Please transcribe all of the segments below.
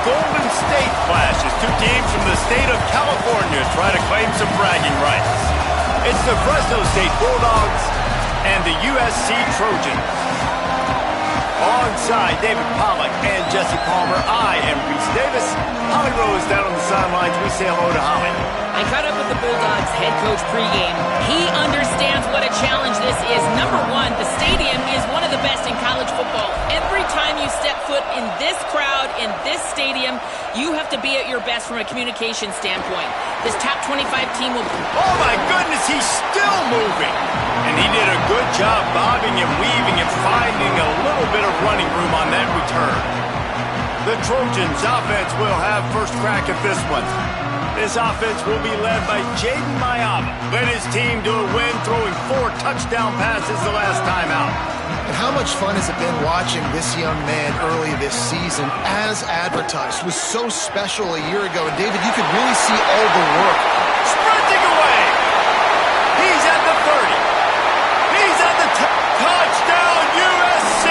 Golden State Clash as two teams from the state of California try to claim some bragging rights. It's the Fresno State Bulldogs and the USC Trojans. Alongside David Pollack and Jesse Palmer, I am Reese Davis. Holly Rose down on the sidelines. We say hello to Holly. I caught up with the Bulldogs head coach pregame. He understands what a challenge this is. Number one, the stadium is one of the best in college football. Every time you step foot in this crowd, in this stadium, you have to be at your best from a communication standpoint. This top 25 team will... Oh my goodness, he's still moving. And he did a good job bobbing and weaving and finding a little bit of running room on that return. The Trojans offense will have first crack at this one. This offense will be led by Jaden Mayava. Led his team to a win, throwing 4 touchdown passes the last time out. And how much fun has it been watching this young man early this season as advertised? It was so special a year ago. And David, you could really see all the work. Sprinting away. He's at the 30. He's at the touchdown USC.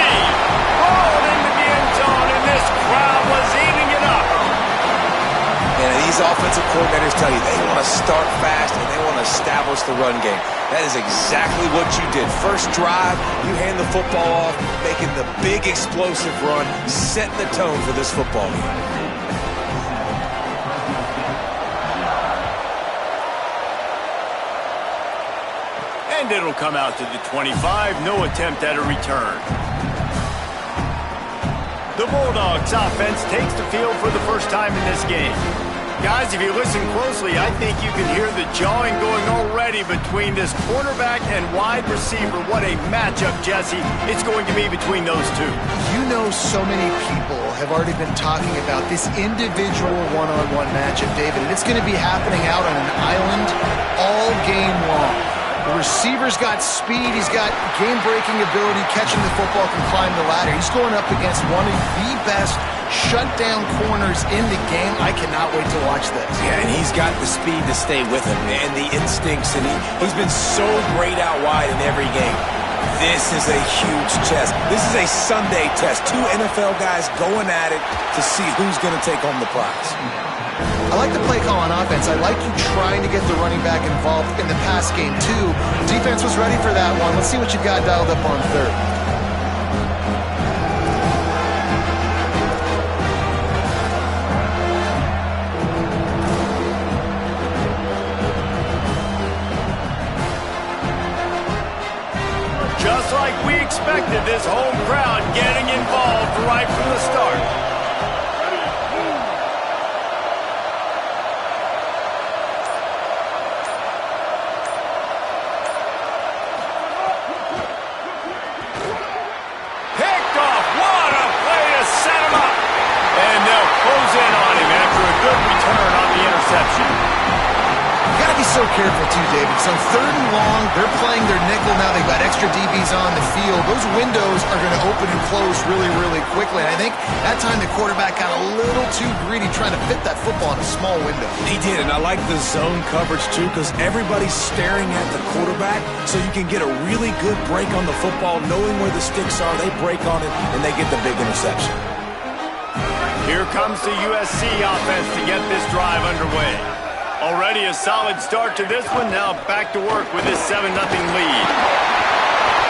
Rolled into the end zone, and this crowd was eating it up. And these offensive coordinators tell you they want to start fast and they want to establish the run game. That is exactly what you did. First drive, you hand the football off, making the big explosive run, setting the tone for this football game. And it'll come out to the 25. No attempt at a return. The Bulldogs offense takes the field for the first time in this game. Guys, if you listen closely, I think you can hear the jawing going already between this quarterback and wide receiver. What a matchup, Jesse, it's going to be between those two. You know, so many people have already been talking about this individual one-on-one matchup, David, and it's going to be happening out on an island all game long. The receiver's got speed, he's got game-breaking ability, catching the football, can climb the ladder. He's going up against one of the best shutdown corners in the game. I cannot wait to watch this. Yeah, and he's got the speed to stay with him and the instincts, and he's been so great out wide in every game. This is a huge test. This is a Sunday test. 2 NFL guys going at it to see who's going to take home the prize. I like the play call on offense. I like you trying to get the running back involved in the pass game, too. Defense was ready for that one. Let's see what you've got dialed up on third. Just like we expected, this home crowd getting involved right from the start. Picked off. What a play to set him up. And they'll close in on him after a good return on the interception. You got to be so careful, too, David. So third and long, they're playing their nickel now. They've got extra DBs on the field. Those windows are going to open and close really, really quickly. And I think that time the quarterback got a little too greedy trying to fit that football in a small window. He did, and I like the zone coverage, too, because everybody's staring at the quarterback, so you can get a really good break on the football, knowing where the sticks are. They break on it, and they get the big interception. Here comes the USC offense to get this drive underway. Already a solid start to this one. Now back to work with this 7-0 lead.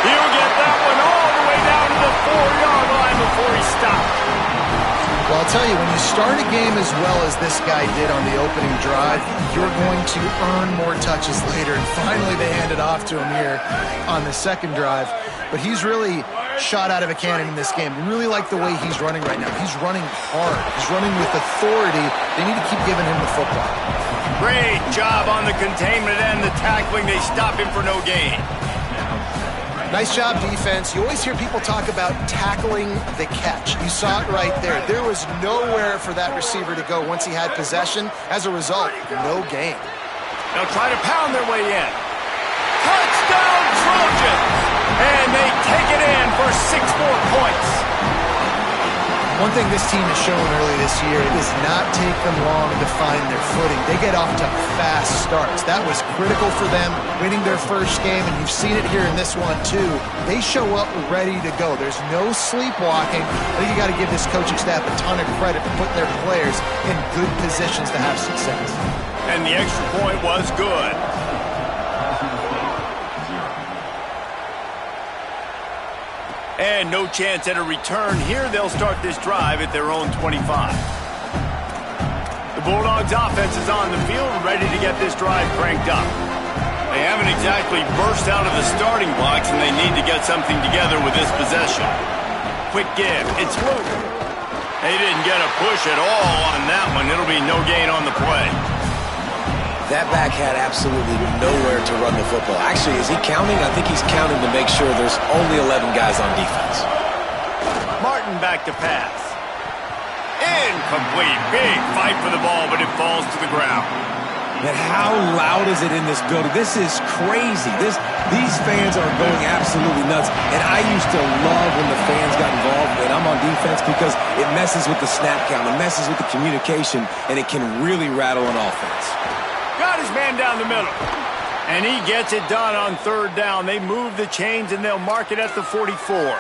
He'll get that one all the way down to the 4-yard line before he stopped. Well, I'll tell you, when you start a game as well as this guy did on the opening drive, you're going to earn more touches later. And finally, they hand it off to him here on the second drive. But he's really shot out of a cannon in this game. I really like the way he's running right now. He's running hard. He's running with authority. They need to keep giving him the football. Great job on the containment and the tackling. They stop him for no gain. Nice job, defense. You always hear people talk about tackling the catch. You saw it right there. There was nowhere for that receiver to go once he had possession. As a result, no gain. They'll try to pound their way in. Touchdown, Trojans! And they take it in for 6 more points. One thing this team has shown early this year, it does not take them long to find their footing. They get off to fast starts. That was critical for them, winning their first game, and you've seen it here in this one too. They show up ready to go. There's no sleepwalking. I think you got to give this coaching staff a ton of credit for putting their players in good positions to have success. And the extra point was good. And no chance at a return here. They'll start this drive at their own 25. The Bulldogs offense is on the field and ready to get this drive cranked up. They haven't exactly burst out of the starting blocks, and they need to get something together with this possession. Quick give. It's Luke. They didn't get a push at all on that one. It'll be no gain on the play. That back had absolutely nowhere to run the football. Actually, is he counting? I think he's counting to make sure there's only 11 guys on defense. Martin back to pass. Incomplete. Big fight for the ball, but it falls to the ground. Man, how loud is it in this building? This is crazy. These fans are going absolutely nuts. And I used to love when the fans got involved when I'm on defense because it messes with the snap count. It messes with the communication, and it can really rattle an offense. Got his man down the middle. And he gets it done on third down. They move the chains, and they'll mark it at the 44.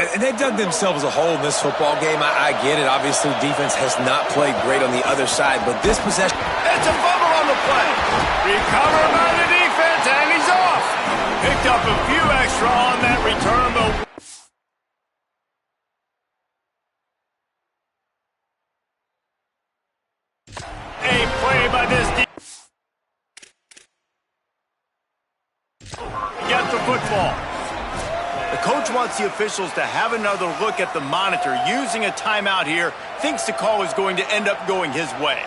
And they've done themselves a hole in this football game. I get it. Obviously, defense has not played great on the other side, but this possession... It's a fumble on the play. Recovered by the defense, and he's off. Picked up a few extra on that return, but... A play by this defense. Get the football. The coach wants the officials to have another look at the monitor. Using a timeout here, thinks the call is going to end up going his way.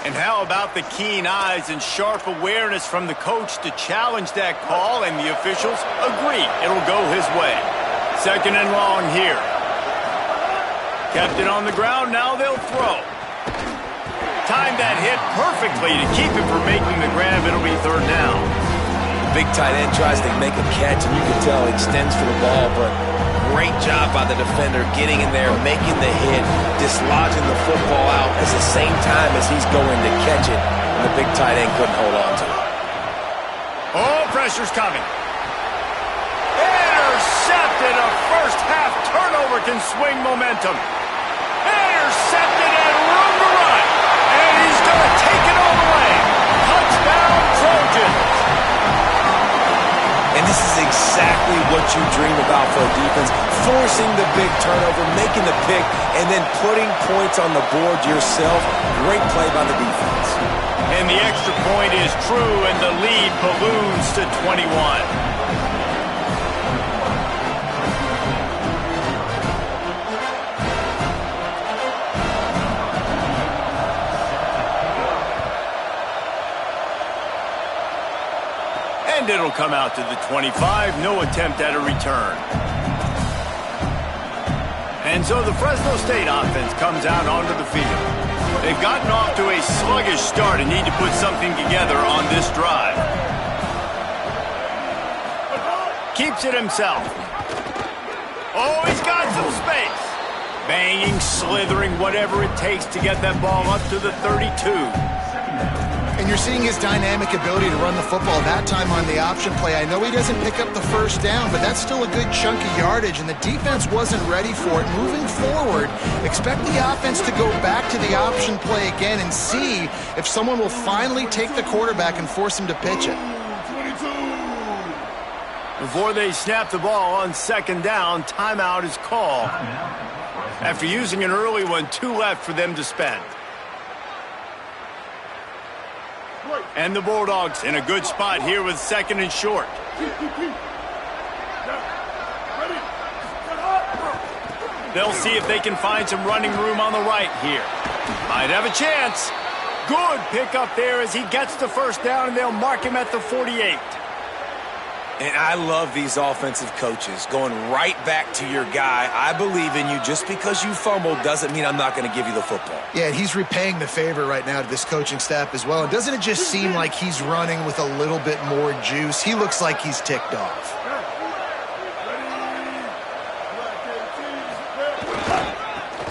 And how about the keen eyes and sharp awareness from the coach to challenge that call, and the officials agree it'll go his way. Second and long here. Kept it on the ground, now they'll throw. Timed that hit perfectly to keep him from making the grab. It'll be third down. Big tight end tries to make a catch, and you can tell he extends for the ball, but great job by the defender getting in there, making the hit, dislodging the football out at the same time as he's going to catch it, and the big tight end couldn't hold on to it. Oh, pressure's coming. Intercepted. A first half turnover can swing momentum. Intercepted and room to run. And he's going to take it all the way. Touchdown, Trojans. And this is exactly what you dream about for a defense. Forcing the big turnover, making the pick, and then putting points on the board yourself. Great play by the defense. And the extra point is true, and the lead balloons to 21. And it'll come out to the 25. No attempt at a return. And so the Fresno State offense comes out onto the field. They've gotten off to a sluggish start and need to put something together on this drive. Keeps it himself. Oh, he's got some space. Banging, slithering, whatever it takes to get that ball up to the 32. And you're seeing his dynamic ability to run the football, that time on the option play. I know he doesn't pick up the first down, but that's still a good chunk of yardage, and the defense wasn't ready for it. Moving forward, expect the offense to go back to the option play again and see if someone will finally take the quarterback and force him to pitch it. Before they snap the ball on second down, timeout is called. After using an early one, 2 left for them to spend. And the Bulldogs in a good spot here with second and short. They'll see if they can find some running room on the right here. Might have a chance. Good pick up there as he gets the first down, and they'll mark him at the 48. And I love these offensive coaches going right back to your guy. I believe in you. Just because you fumbled doesn't mean I'm not going to give you the football. Yeah, he's repaying the favor right now to this coaching staff as well. And doesn't it just seem like he's running with a little bit more juice? He looks like he's ticked off.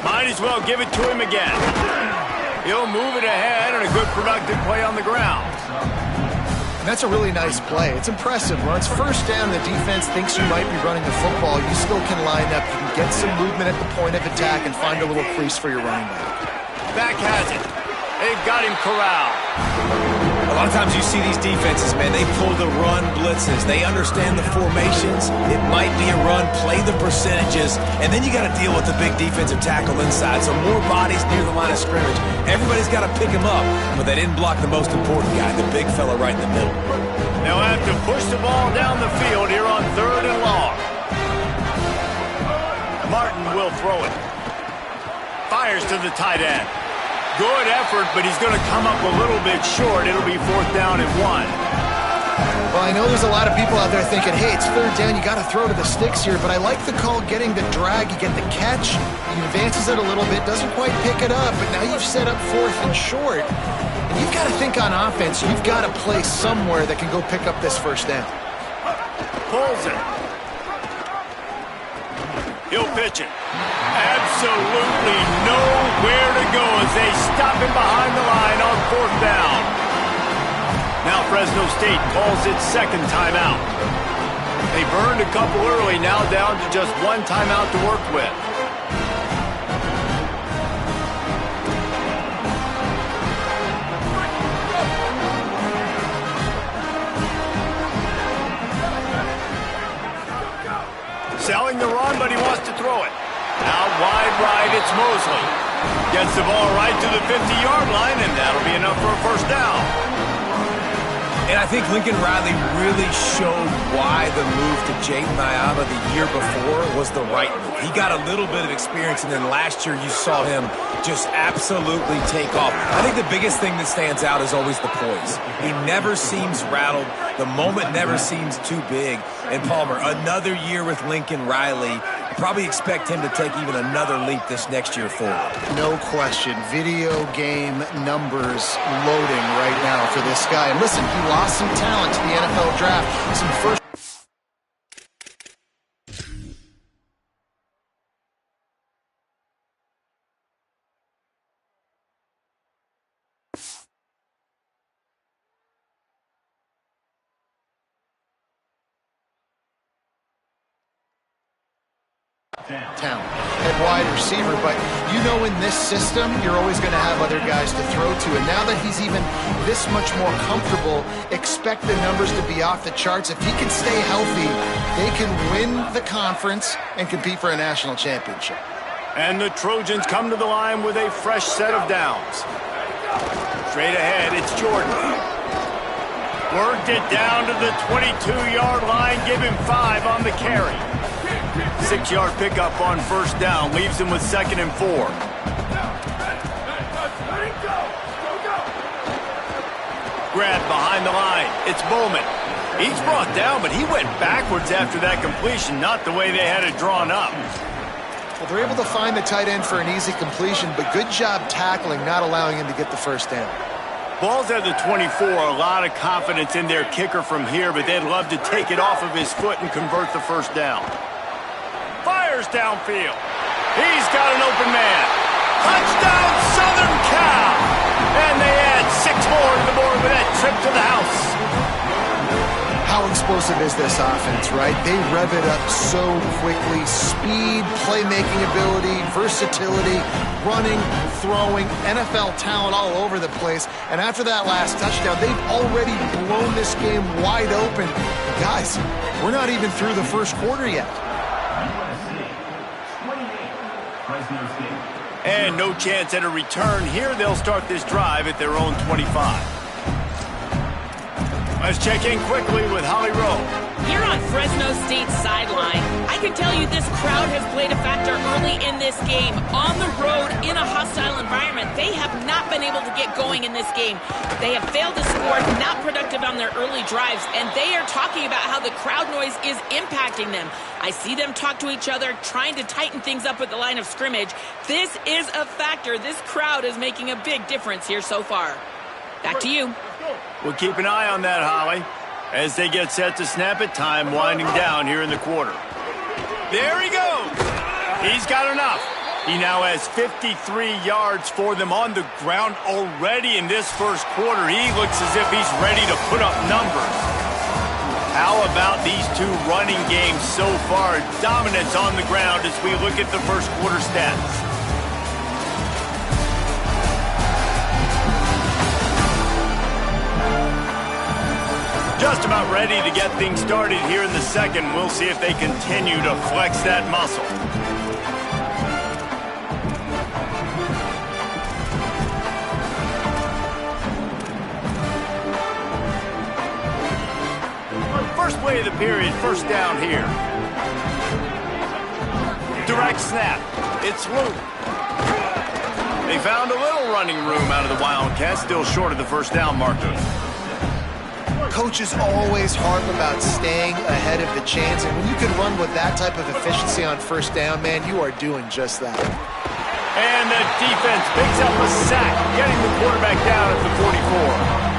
Might as well give it to him again. He'll move it ahead and a good productive play on the ground. And that's a really nice play. It's impressive. When it's first down, the defense thinks you might be running the football. You still can line up. You can get some movement at the point of attack and find a little crease for your running back. Back has it. They've got him corralled. A lot of times you see these defenses, man, they pull the run blitzes. They understand the formations. It might be a run, play the percentages, and then you got to deal with the big defensive tackle inside. So more bodies near the line of scrimmage. Everybody's got to pick him up, but they didn't block the most important guy, the big fella right in the middle. They'll have to push the ball down the field here on 3rd and long. Martin will throw it. Fires to the tight end. Good effort, but he's going to come up a little bit short. It'll be 4th down and 1. Well, I know there's a lot of people out there thinking, hey, it's 3rd down, you got to throw to the sticks here, but I like the call getting the drag. You get the catch, he advances it a little bit, doesn't quite pick it up, but now you've set up 4th and short. And you've got to think on offense, you've got to play somewhere that can go pick up this 1st down. Pulls it. He'll pitch it. Absolutely nowhere to go as they stop him behind the line on 4th down. Now Fresno State calls its 2nd timeout. They burned a couple early, now down to just 1 timeout to work with. Selling the run, but he wants to throw it. Out wide right, it's Mosley. Gets the ball right to the 50-yard line, and that'll be enough for a 1st down. And I think Lincoln Riley really showed why the move to Jayden Nyama the year before was the right move. He got a little bit of experience, and then last year you saw him just absolutely take off. I think the biggest thing that stands out is always the poise. He never seems rattled. The moment never seems too big. And Palmer, another year with Lincoln Riley. Probably expect him to take even another leap this next year forward. No question. Video game numbers loading right now for this guy. And listen, he lost some talent to the NFL draft. Some first. Talent at wide receiver, but you know in this system you're always going to have other guys to throw to, and now that he's even this much more comfortable, expect the numbers to be off the charts. If he can stay healthy, they can win the conference and compete for a national championship. And the Trojans come to the line with a fresh set of downs. Straight ahead, it's Jordan. Worked it down to the 22-yard line, give him 5 on the carry. 6-yard pickup on 1st down, leaves him with 2nd and 4. Grabbed behind the line, it's Bowman. He's brought down, but he went backwards after that completion, not the way they had it drawn up. Well, they're able to find the tight end for an easy completion, but good job tackling, not allowing him to get the 1st down. Ball's at the 24, a lot of confidence in their kicker from here, but they'd love to take it off of his foot and convert the 1st down. Fires downfield. He's got an open man. Touchdown, Southern Cal! And they add 6 more to the board with that trip to the house. How explosive is this offense, right? They rev it up so quickly. Speed, playmaking ability, versatility, running, throwing, NFL talent all over the place. And after that last touchdown, they've already blown this game wide open. Guys, we're not even through the 1st quarter yet. And no chance at a return here. They'll start this drive at their own 25. Let's check in quickly with Holly Rowe. Here on Fresno State's sideline, I can tell you this crowd has played a factor early in this game. On the road, in a hostile environment, they have not been able to get going in this game. They have failed to score, not productive on their early drives, and they are talking about how the crowd noise is impacting them. I see them talk to each other, trying to tighten things up at the line of scrimmage. This is a factor. This crowd is making a big difference here so far. Back to you. We'll keep an eye on that, Holly, as they get set to snap it. Time winding down here in the quarter. There he goes. He's got enough. He now has 53 yards for them on the ground already in this first quarter. He looks as if he's ready to put up numbers. How about these two running games so far? Dominance on the ground as we look at the first quarter stats. Just about ready to get things started here in the second. We'll see if they continue to flex that muscle. First play of the period, first down here. Direct snap. It's Luke. They found a little running room out of the Wildcats, still short of the first down marker. Coaches always harp about staying ahead of the chains, and when you can run with that type of efficiency on first down, man, you are doing just that. And the defense picks up a sack, getting the quarterback down at the 44.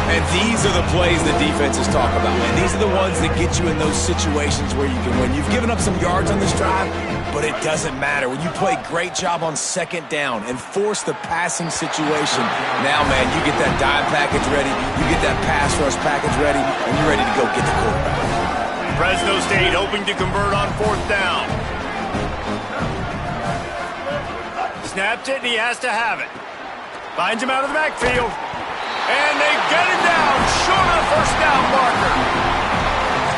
And these are the plays the defenses talk about, man. These are the ones that get you in those situations where you can win. You've given up some yards on this drive, but it doesn't matter. When you play great job on second down and force the passing situation, now, man, you get that dime package ready, you get that pass rush package ready, and you're ready to go get the quarterback. Fresno State hoping to convert on fourth down. Snaps it, and he has to have it. Finds him out of the backfield. And they get it down, short of the first down marker.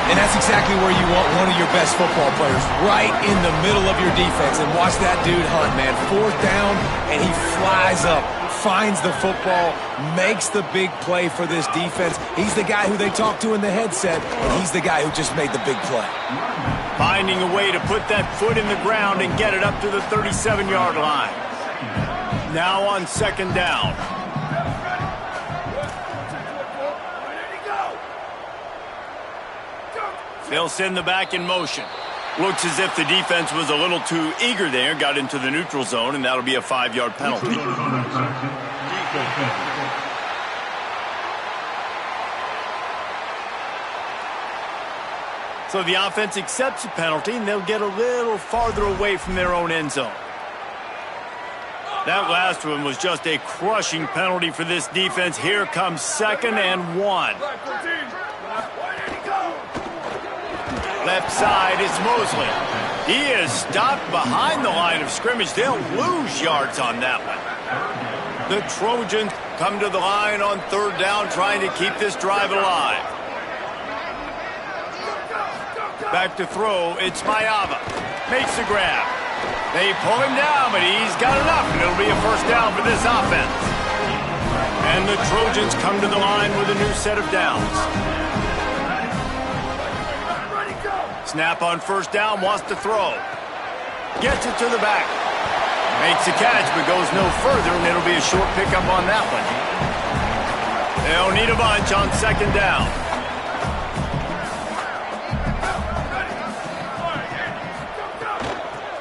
And that's exactly where you want one of your best football players, right in the middle of your defense. And watch that dude hunt, man. Fourth down, and he flies up, finds the football, makes the big play for this defense. He's the guy who they talk to in the headset, and he's the guy who just made the big play. Finding a way to put that foot in the ground and get it up to the 37-yard line. Now on second down. They'll send the back in motion. Looks as if the defense was a little too eager there, got into the neutral zone, and that'll be a 5-yard penalty. So the offense accepts the penalty, and they'll get a little farther away from their own end zone. That last one was just a crushing penalty for this defense. Here comes 2nd and 1. Left side, it's Mosley. He is stopped behind the line of scrimmage. They'll lose yards on that one. The Trojans come to the line on third down, trying to keep this drive alive. Back to throw, it's Mayava. Makes the grab. They pull him down, but he's got enough, and it'll be a first down for this offense. And the Trojans come to the line with a new set of downs. Snap on first down, wants to throw. Gets it to the back. Makes a catch, but goes no further, and it'll be a short pickup on that one. They'll need a bunch on second down.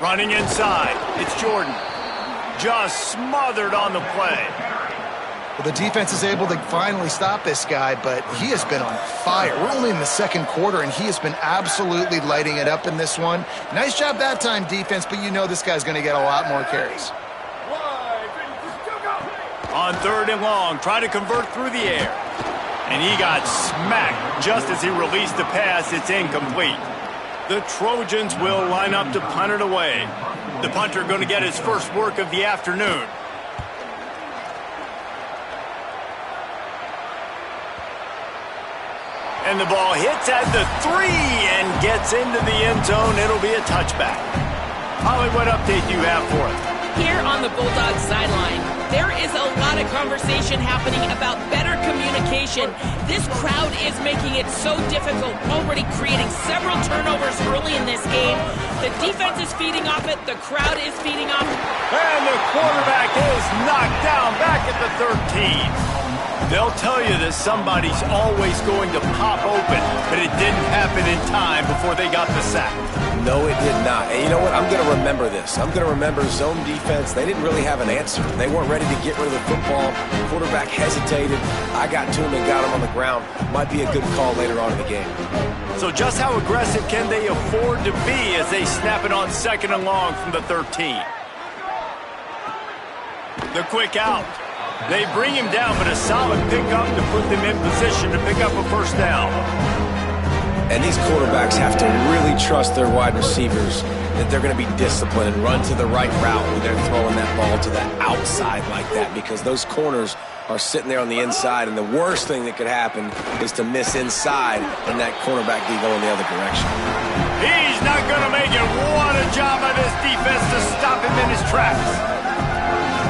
Running inside, it's Jordan. Just smothered on the play. Well, the defense is able to finally stop this guy, but he has been on fire. We're only in the second quarter, and he has been absolutely lighting it up in this one. Nice job that time, defense, but you know this guy's going to get a lot more carries. On third and long, trying to convert through the air. And he got smacked just as he released the pass. It's incomplete. The Trojans will line up to punt it away. The punter going to get his first work of the afternoon. And the ball hits at the 3 and gets into the end zone. It'll be a touchback. Holly, what update do you have for us? Here on the Bulldogs sideline, There is a lot of conversation happening about better communication. This crowd is making it so difficult, already creating several turnovers early in this game. The defense is feeding off it. The crowd is feeding off it. And the quarterback is knocked down back at the 13. They'll tell you that somebody's always going to pop open, but it didn't happen in time before they got the sack. No, it did not. And you know what? I'm going to remember this. I'm going to remember zone defense. They didn't really have an answer. They weren't ready to get rid of the football. Quarterback hesitated. I got to him and got him on the ground. Might be a good call later on in the game. So just how aggressive can they afford to be as they snap it on 2nd and long from the 13? The quick out. They bring him down, but a solid pickup to put them in position to pick up a first down. And these quarterbacks have to really trust their wide receivers that they're going to be disciplined and run to the right route when they're throwing that ball to the outside like that, because those corners are sitting there on the inside, and the worst thing that could happen is to miss inside and that cornerback be going the other direction. He's not going to make it. What a job by this defense to stop him in his tracks.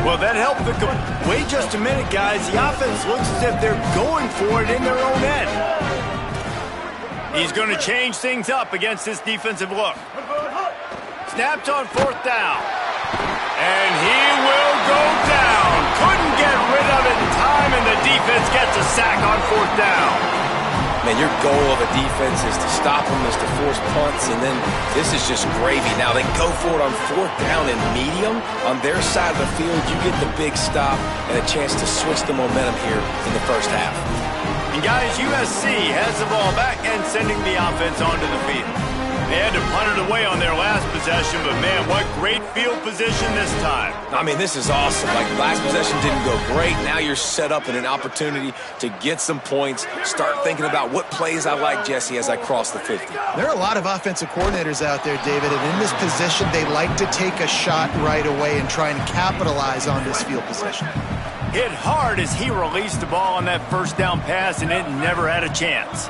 Well, that helped the... Wait just a minute, guys. The offense looks as if they're going for it in their own end. He's going to change things up against this defensive look. Snapped on 4th down. And he will go down. Couldn't get rid of it in time, and the defense gets a sack on 4th down. Man, your goal of a defense is to stop them, is to force punts, and then this is just gravy. Now, they go for it on 4th down and medium. On their side of the field, you get the big stop and a chance to switch the momentum here in the first half. And guys, USC has the ball back and sending the offense onto the field. They had to punt it away on their last possession, but man, what great field position this time. I mean, this is awesome. Like, last possession didn't go great. Now you're set up in an opportunity to get some points. Start thinking about what plays I like, Jesse, as I cross the 50. There are a lot of offensive coordinators out there, David, and in this position, they like to take a shot right away and try and capitalize on this field position. Hit hard as he released the ball on that first down pass, and it never had a chance.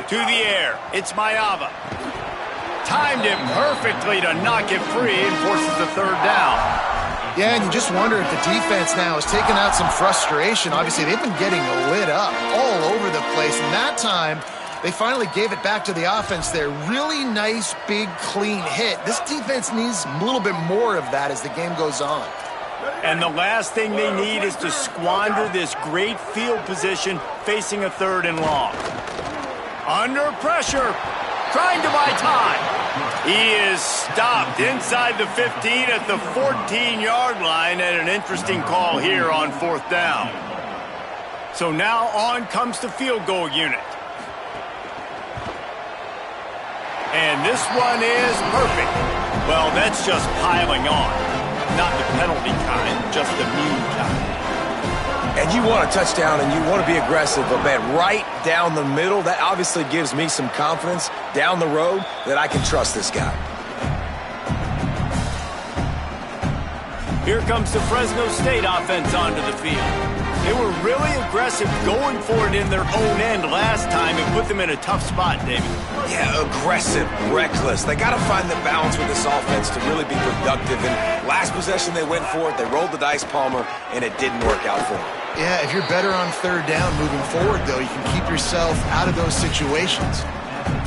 To the air, it's Mayava. Timed it perfectly to knock it free and forces the 3rd down. Yeah, and you just wonder if the defense now has taken out some frustration. Obviously, they've been getting lit up all over the place, and that time, they finally gave it back to the offense there. Really nice, big, clean hit. This defense needs a little bit more of that as the game goes on. And the last thing they need is to squander this great field position facing a 3rd and long. Under pressure, trying to buy time. He is stopped inside the 15 at the 14-yard line, and an interesting call here on 4th down. So now on comes the field goal unit. And this one is perfect. Well, that's just piling on. Not the penalty kind, just the mean kind. And you want a touchdown and you want to be aggressive, but man, right down the middle, that obviously gives me some confidence down the road that I can trust this guy. Here comes the Fresno State offense onto the field. They were really aggressive going for it in their own end last time and put them in a tough spot, David. Yeah, aggressive, reckless. They got to find the balance with this offense to really be productive. And last possession, they went for it. They rolled the dice, Palmer, and it didn't work out for them. Yeah, if you're better on 3rd down moving forward, though, you can keep yourself out of those situations.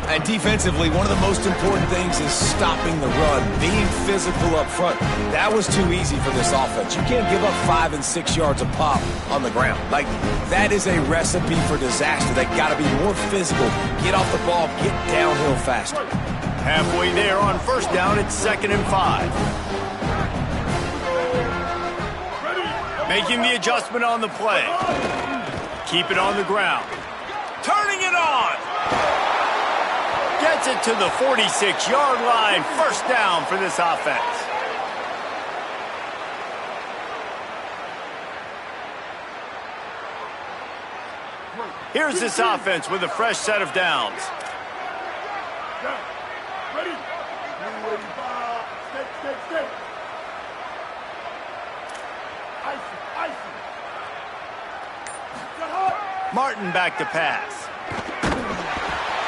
And defensively, one of the most important things is stopping the run, being physical up front. That was too easy for this offense. You can't give up 5 and 6 yards a pop on the ground. Like, that is a recipe for disaster. They got to be more physical, get off the ball, get downhill faster. Halfway there on 1st down, it's 2nd and 5. Making the adjustment on the play. Keep it on the ground. Turning it on. Gets it to the 46-yard line. 1st down for this offense. Here's this offense with a fresh set of downs. Martin back to pass.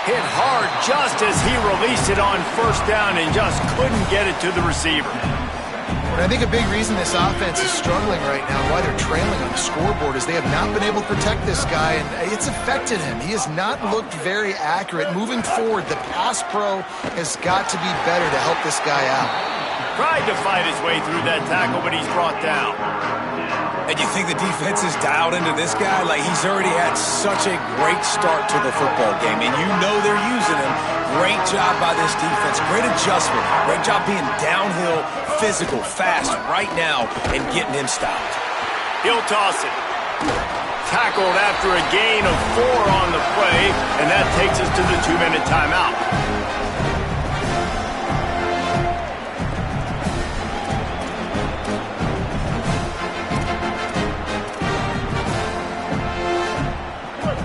Hit hard just as he released it on 1st down and just couldn't get it to the receiver. And I think a big reason this offense is struggling right now, why they're trailing on the scoreboard, is they have not been able to protect this guy, and it's affected him. He has not looked very accurate. Moving forward, the pass pro has got to be better to help this guy out. Tried to fight his way through that tackle, but he's brought down. And you think the defense is dialed into this guy? Like, he's already had such a great start to the football game, and you know they're using him. Great job by this defense. Great adjustment. Great job being downhill, physical, fast right now, and getting him stopped. He'll toss it. Tackled after a gain of 4 on the play, and that takes us to the 2-minute timeout.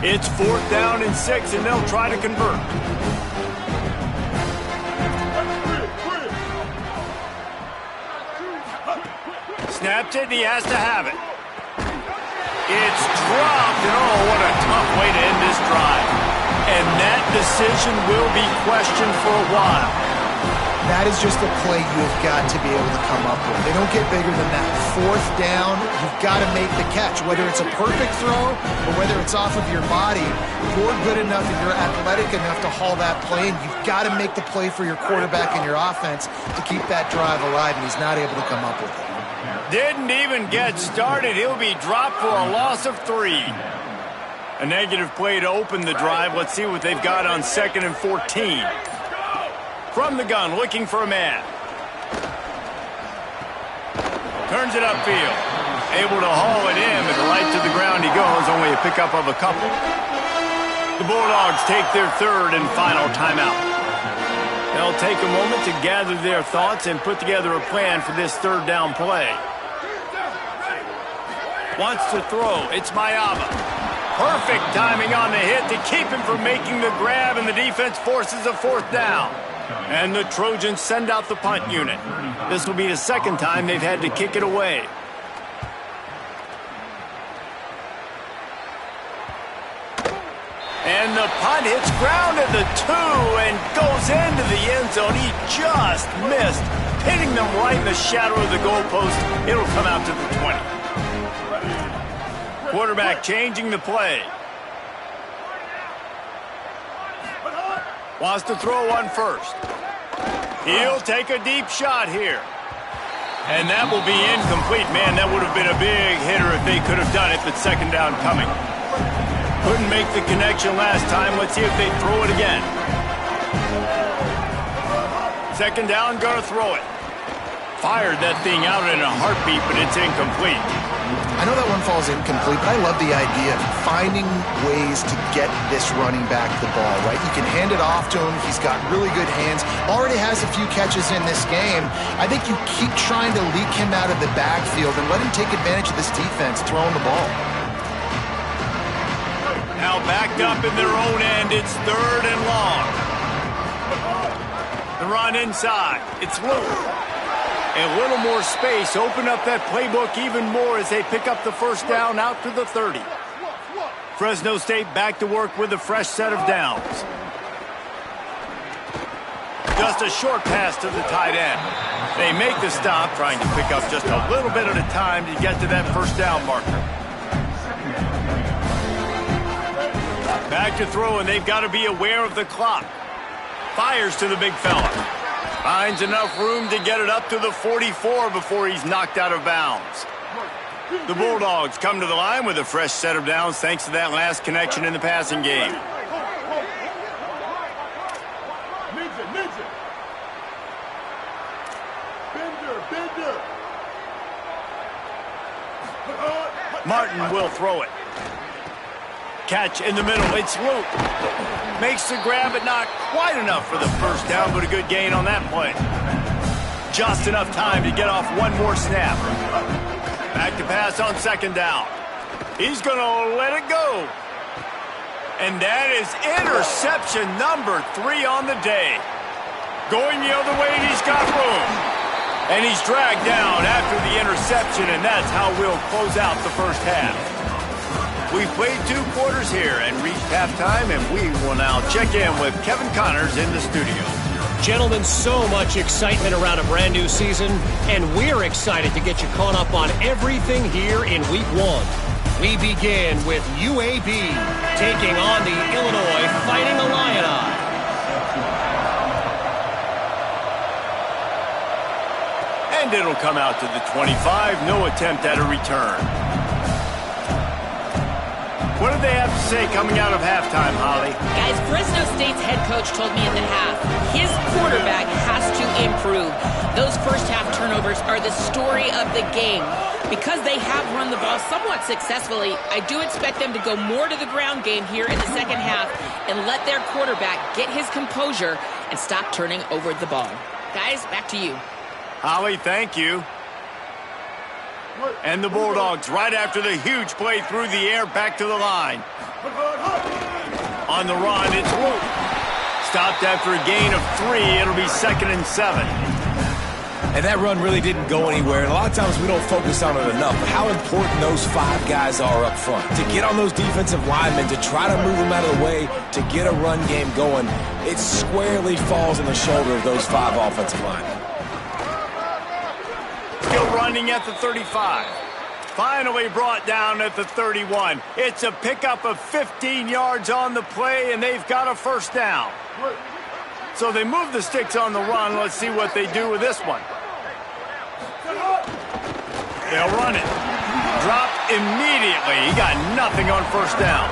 It's 4th down and 6, and they'll try to convert. Snapped it, and he has to have it. It's dropped, and oh, what a tough way to end this drive. And that decision will be questioned for a while. That is just a play you've got to be able to come up with. They don't get bigger than that. 4th down, you've got to make the catch. Whether it's a perfect throw or whether it's off of your body, you're good enough and you're athletic enough to haul that play, and you've got to make the play for your quarterback and your offense to keep that drive alive, and he's not able to come up with it. Didn't even get started. He'll be dropped for a loss of 3. A negative play to open the drive. Let's see what they've got on 2nd and 14. From the gun, looking for a man. Turns it upfield. Able to haul it in, but right to the ground he goes. Only a pickup of a couple. The Bulldogs take their 3rd and final timeout. They'll take a moment to gather their thoughts and put together a plan for this 3rd down play. Wants to throw. It's Mayava. Perfect timing on the hit to keep him from making the grab, and the defense forces a 4th down. And the Trojans send out the punt unit. This will be the 2nd time they've had to kick it away. And the punt hits ground at the 2 and goes into the end zone. He just missed, hitting them right in the shadow of the goalpost. It'll come out to the 20. Quarterback changing the play. Wants to throw one first. He'll take a deep shot here. And that will be incomplete. Man, that would have been a big hitter if they could have done it, but 2nd down coming. Couldn't make the connection last time. Let's see if they throw it again. 2nd down, gonna throw it. Fired that thing out in a heartbeat, but it's incomplete. I know that one falls incomplete, but I love the idea of finding ways to get this running back the ball, right? You can hand it off to him. He's got really good hands. Already has a few catches in this game. I think you keep trying to leak him out of the backfield and let him take advantage of this defense throwing the ball. Now backed up in their own end. It's 3rd and long. The run inside. It's Luke. A little more space. Open up that playbook even more as they pick up the 1st down out to the 30. Fresno State back to work with a fresh set of downs. Just a short pass to the tight end. They make the stop, trying to pick up just a little bit at a time to get to that 1st down marker. Back to throw, and they've got to be aware of the clock. Fires to the big fella. Finds enough room to get it up to the 44 before he's knocked out of bounds. The Bulldogs come to the line with a fresh set of downs thanks to that last connection in the passing game. Martin will throw it. Catch in the middle. It's Luke. Makes the grab, but not quite enough for the 1st down, but a good gain on that play. Just enough time to get off one more snap. Back to pass on 2nd down. He's going to let it go. And that is interception number 3 on the day. Going the other way, he's got room. And he's dragged down after the interception, and that's how we'll close out the 1st half. We've played 2 quarters here and reached halftime, and we will now check in with Kevin Connors in the studio. Gentlemen, so much excitement around a brand new season, and we're excited to get you caught up on everything here in Week 1. We begin with UAB taking on the Illinois Fighting Illini. And it'll come out to the 25. No attempt at a return. What do they have to say coming out of halftime, Holly? Guys, Fresno State's head coach told me in the half, his quarterback has to improve. Those first half turnovers are the story of the game. Because they have run the ball somewhat successfully, I do expect them to go more to the ground game here in the second half and let their quarterback get his composure and stop turning over the ball. Guys, back to you. Holly, thank you. And the Bulldogs, right after the huge play through the air, back to the line. On the run, it's Luke. Stopped after a gain of 3. It'll be 2nd and 7. And that run really didn't go anywhere. And a lot of times we don't focus on it enough. But how important those 5 guys are up front. To get on those defensive linemen, to try to move them out of the way, to get a run game going, it squarely falls on the shoulder of those 5 offensive linemen. Still running at the 35. Finally brought down at the 31. It's a pickup of 15 yards on the play, and they've got a first down. So they move the sticks on the run. Let's see what they do with this one. They'll run it. Drop immediately. He got nothing on first down.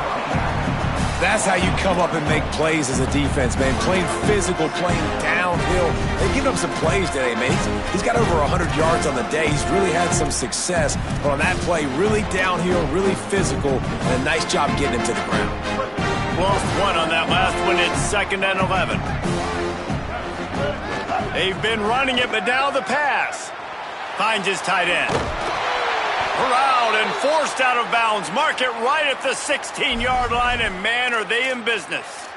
That's how you come up and make plays as a defense, man. Playing physical, playing downhill. They've given up some plays today, man. He's got over 100 yards on the day. He's really had some success. But on that play, really downhill, really physical, and a nice job getting him to the ground. Lost 1 on that last one. It's 2nd and 11. They've been running it, but now the pass. Finds his tight end. Corralled and forced out of bounds. Mark it right at the 16-yard line, and man, are they in business.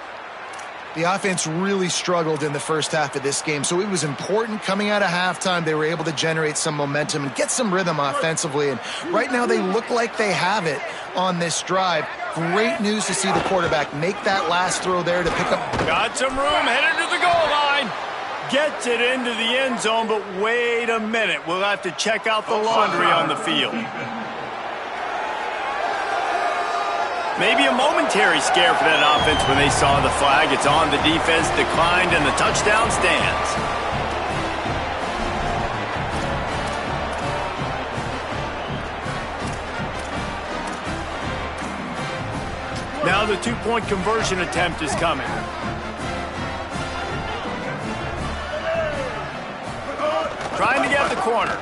The offense really struggled in the first half of this game, so it was important coming out of halftime. They were able to generate some momentum and get some rhythm offensively, and right now they look like they have it on this drive. Great news to see the quarterback make that last throw there to pick up. Got some room, headed to the goal line. Gets it into the end zone, but wait a minute. We'll have to check out the laundry on the field. Maybe a momentary scare for that offense when they saw the flag. It's on, the defense declined, and the touchdown stands. Now the 2-point conversion attempt is coming. Trying to get the corner.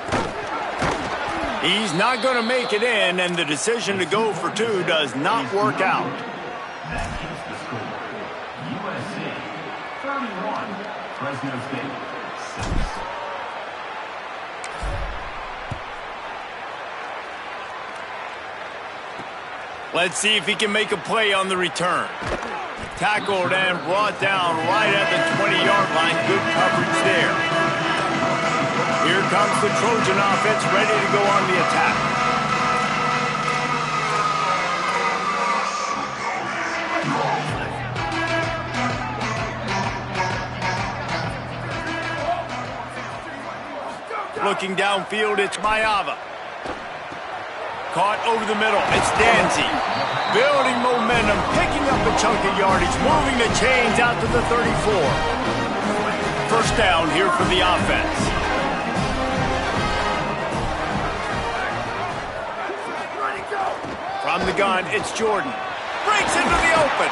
He's not going to make it in, and the decision to go for 2 does not work out. USC 31, Fresno State 6. Let's see if he can make a play on the return. Tackled and brought down right at the 20-yard line. Good coverage there. Here comes the Trojan offense ready to go on the attack. Looking downfield, it's Mayava. Caught over the middle, it's Danzy. Building momentum, picking up a chunk of yardage, moving the chains out to the 34. First down here for the offense. From the gun, it's Jordan. Breaks into the open.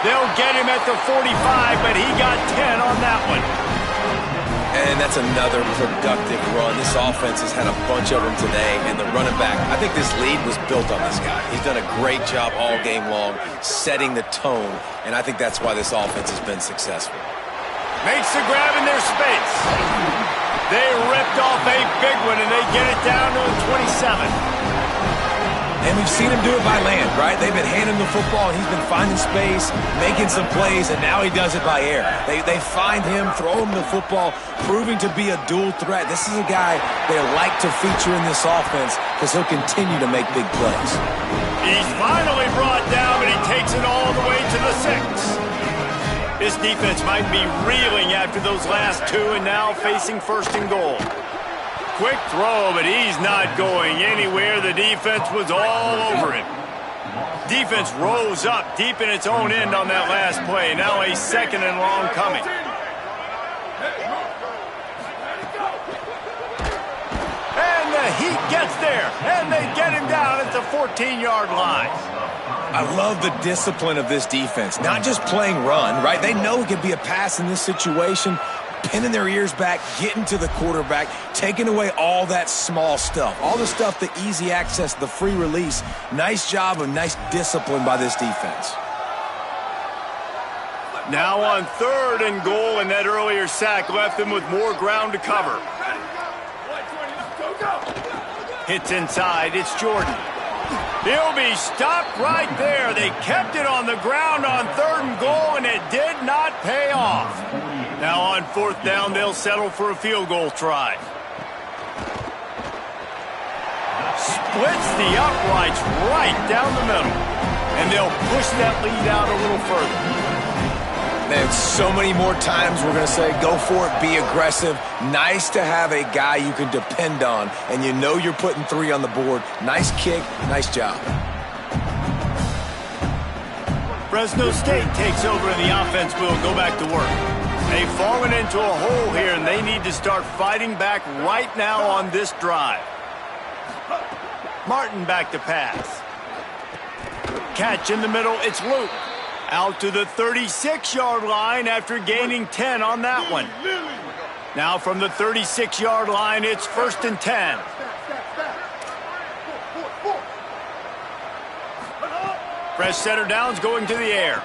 They'll get him at the 45, but he got 10 on that one. And that's another productive run. This offense has had a bunch of them today, and the running back, I think this lead was built on this guy. He's done a great job all game long, setting the tone, and I think that's why this offense has been successful. Makes the grab in their space. They ripped off a big one, and they get it down to the 27. And we've seen him do it by land, right? They've been handing the football, and he's been finding space, making some plays, and now he does it by air. They find him, throw him the football, proving to be a dual threat. This is a guy they like to feature in this offense because he'll continue to make big plays. He's finally brought down, but he takes it all the way to the 6. This defense might be reeling after those last two and now facing first and goal. Quick throw, but he's not going anywhere. The defense was all over him. Defense rose up deep in its own end on that last play. Now a second and long coming. And the Heat gets there, and they get him down at the 14-yard line. I love the discipline of this defense. Not just playing run, right? They know it could be a pass in this situation. Pinning their ears back, getting to the quarterback, taking away all that small stuff. All the stuff, the easy access, the free release. Nice job of nice discipline by this defense. Now on third and goal, and that earlier sack left them with more ground to cover. Hits inside, it's Jordan. He'll be stopped right there. They kept it on the ground on third and goal, and it did not pay off. Now on fourth down, they'll settle for a field goal try. Splits the uprights right down the middle, and they'll push that lead out a little further. Man, so many more times we're going to say, go for it, be aggressive. Nice to have a guy you can depend on, and you know you're putting 3 on the board. Nice kick, nice job. Fresno State takes over, and the offense will go back to work. They've fallen into a hole here, and they need to start fighting back right now on this drive. Martin back to pass. Catch in the middle, it's Luke. Out to the 36-yard line after gaining 10 on that one. Now from the 36-yard line, it's 1st and 10. Fresh center downs going to the air.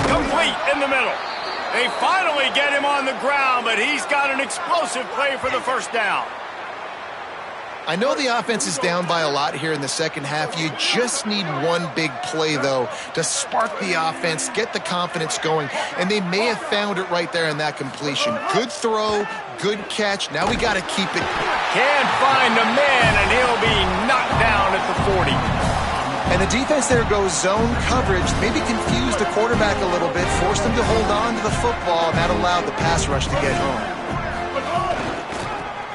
Complete in the middle. They finally get him on the ground, but he's got an explosive play for the first down. I know the offense is down by a lot here in the second half. You just need one big play, though, to spark the offense, get the confidence going, and they may have found it right there in that completion. Good throw, good catch. Now we got to keep it. Can't find the man, and he'll be knocked down at the 40. And the defense there goes zone coverage, maybe confused the quarterback a little bit, forced him to hold on to the football, and that allowed the pass rush to get home.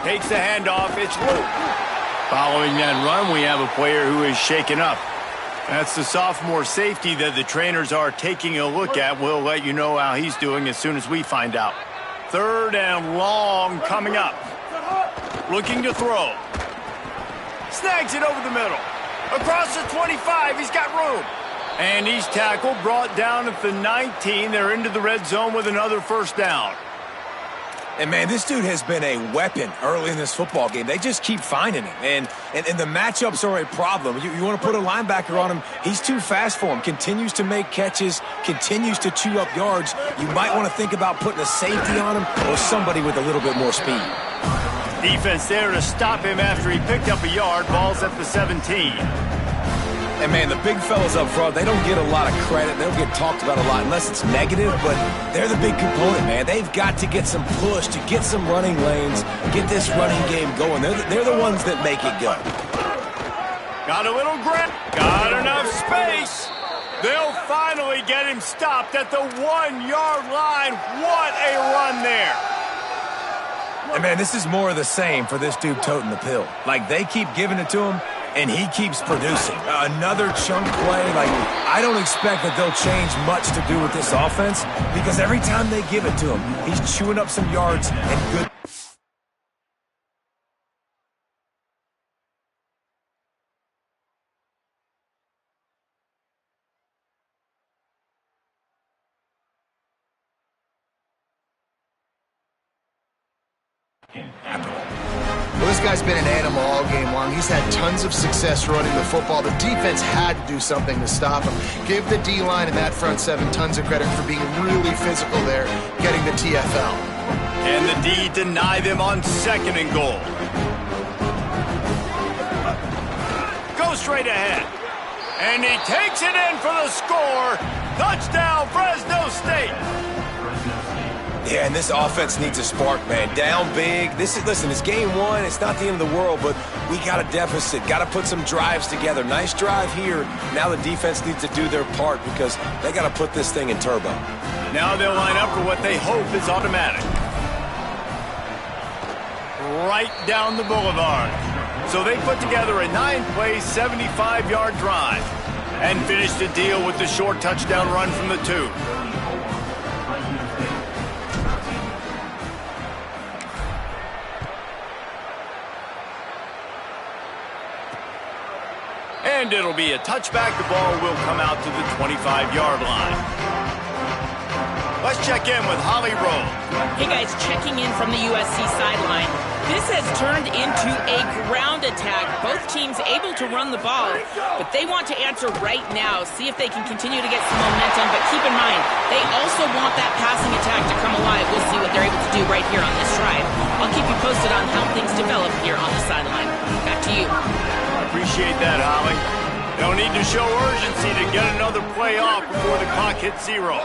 Takes the handoff, it's Luke. Following that run, we have a player who is shaken up. That's the sophomore safety that the trainers are taking a look at. We'll let you know how he's doing as soon as we find out. Third and long coming up. Looking to throw. Snags it over the middle. Across the 25, he's got room. And he's tackled, brought down at the 19. They're into the red zone with another first down. And, man, this dude has been a weapon early in this football game. They just keep finding him. And the matchups are a problem. You want to put a linebacker on him, he's too fast for him. Continues to make catches, continues to chew up yards. You might want to think about putting a safety on him or somebody with a little bit more speed. Defense there to stop him after he picked up a yard. Ball's at the 17. And, man, the big fellas up front, they don't get a lot of credit. They don't get talked about a lot unless it's negative, but they're the big component, man. They've got to get some push, to get some running lanes, get this running game going. They're the ones that make it go. Got a little grip, got enough space. They'll finally get him stopped at the 1-yard line. What a run there. And, man, this is more of the same for this dude toting the pill. Like, they keep giving it to him, and he keeps producing. Another chunk play. Like, I don't expect that they'll change much to do with this offense because every time they give it to him, he's chewing up some yards and good. Well, this guy's been an animal all game long. He's had tons of success running the football. The defense had to do something to stop him. Give the D-line and that front seven tons of credit for being really physical there, getting the TFL. And the D deny them on 2nd and goal. Go straight ahead. And he takes it in for the score. Touchdown, Fresno State. Yeah, and this offense needs a spark, man. Down big. Listen, it's game one. It's not the end of the world, but we got a deficit. Got to put some drives together. Nice drive here. Now the defense needs to do their part because they got to put this thing in turbo. Now they'll line up for what they hope is automatic. Right down the boulevard. So they put together a 9-play, 75-yard drive and finished the deal with the short touchdown run from the 2. And it'll be a touchback. The ball will come out to the 25-yard line. Let's check in with Holly Rowe. Hey guys, checking in from the USC sideline. This has turned into a ground attack. Both teams able to run the ball, but they want to answer right now, see if they can continue to get some momentum. But keep in mind, they also want that passing attack to come alive. We'll see what they're able to do right here on this drive. I'll keep you posted on how things develop here on the sideline. Back to you. Appreciate that, Holly. They'll need to show urgency to get another play off before the clock hits 0.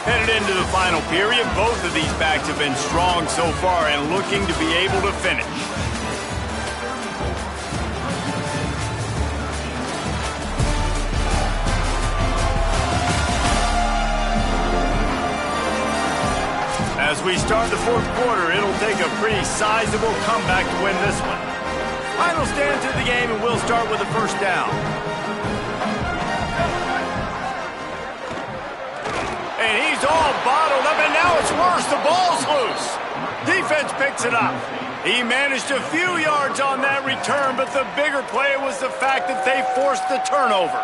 Headed into the final period, both of these backs have been strong so far and looking to be able to finish. As we start the fourth quarter, it'll take a pretty sizable comeback to win this one. Final stance of the game, and we'll start with a first down. And he's all bottled up, and now it's worse. The ball's loose. Defense picks it up. He managed a few yards on that return, but the bigger play was the fact that they forced the turnover.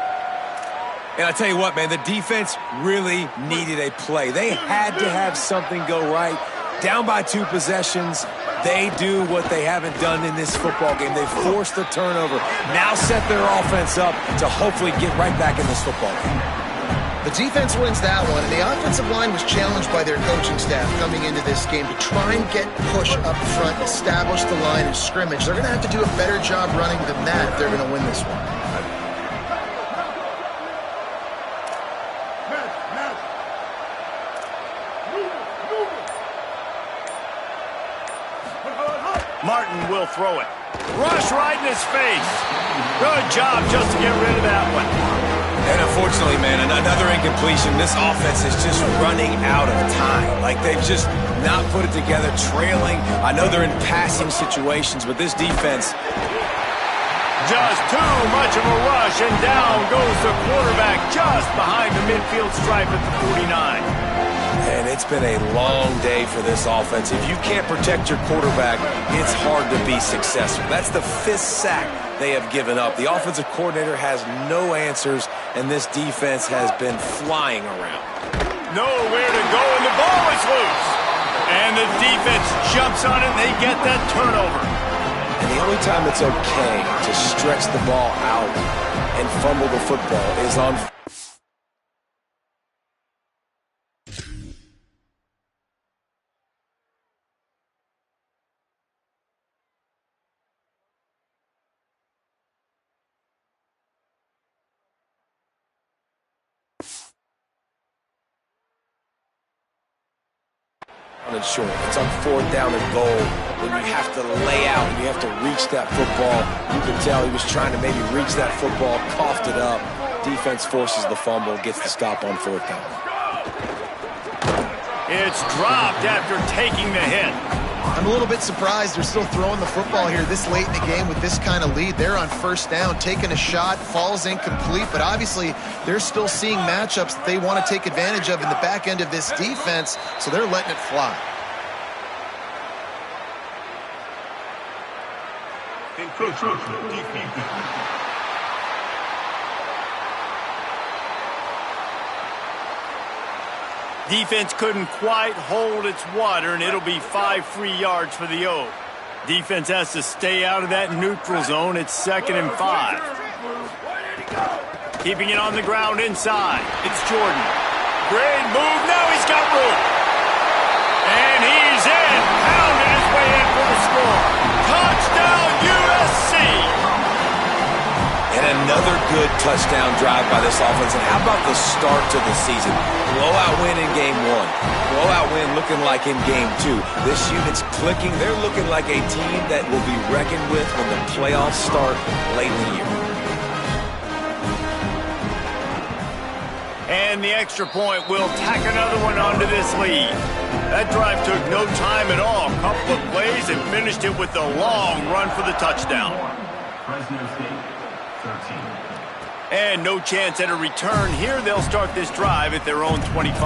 And I tell you what, man, the defense really needed a play. They had to have something go right. Down by 2 possessions, they do what they haven't done in this football game. They forced the turnover. Now set their offense up to hopefully get right back in this football game. The defense wins that one, and the offensive line was challenged by their coaching staff coming into this game to try and get push up front, establish the line of scrimmage. They're going to have to do a better job running than that if they're going to win this one. Martin will throw it. Rush right in his face. Good job just to get rid of that one. And unfortunately, man, another incompletion. This offense is just running out of time. Like, they've just not put it together, trailing. I know they're in passing situations, but this defense... Just too much of a rush, and down goes the quarterback just behind the midfield stripe at the 49. And it's been a long day for this offense. If you can't protect your quarterback, it's hard to be successful. That's the 5th sack they have given up. The offensive coordinator has no answers, and this defense has been flying around. Nowhere to go, and the ball is loose. And the defense jumps on it, and they get that turnover. And the only time it's okay to stretch the ball out and fumble the football is on... and short. It's on 4th down and goal when you have to lay out and you have to reach that football. You can tell he was trying to maybe reach that football, coughed it up. Defense forces the fumble, gets the stop on 4th down. It's dropped after taking the hit. I'm a little bit surprised they're still throwing the football here this late in the game with this kind of lead. They're on 1st down, taking a shot, falls incomplete, but obviously they're still seeing matchups that they want to take advantage of in the back end of this defense, so they're letting it fly. Defense couldn't quite hold its water, and it'll be 5 free yards for the O. Defense has to stay out of that neutral zone. It's 2nd and 5. Keeping it on the ground inside. It's Jordan. Great move. Now he's got room. And he's in. Pounding his way in for the score. Touchdown, USC. And Another good touchdown drive by this offense. And how about the start to the season? Blowout win in game 1. Blowout win looking like in game 2. This unit's clicking. They're looking like a team that will be reckoned with when the playoffs start late in the year. And the extra point will tack another one onto this lead. That drive took no time at all. A couple of plays and finished it with a long run for the touchdown. Fresno State, 13. And no chance at a return here. They'll start this drive at their own 25.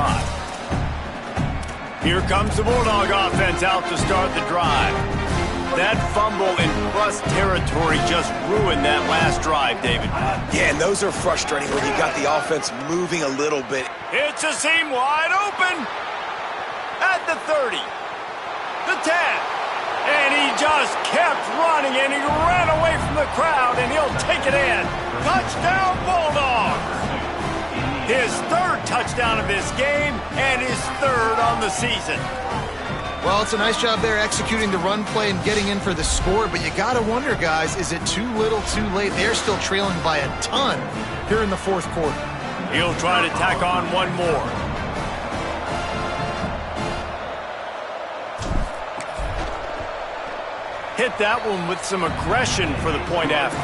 Here comes the Bulldog offense out to start the drive. That fumble in plus territory just ruined that last drive, David. Yeah, and those are frustrating when you got the offense moving a little bit. It's a seam wide open at the 30, the 10, and he just kept running, and he ran away from the crowd, and he'll take it in. Touchdown, Bulldogs! His third touchdown of this game, and his third on the season. Well, it's a nice job there executing the run play and getting in for the score, but you got to wonder, guys, is it too little too late? They're still trailing by a ton here in the fourth quarter. He'll try to tack on one more. Hit that one with some aggression for the point after.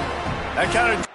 That kind of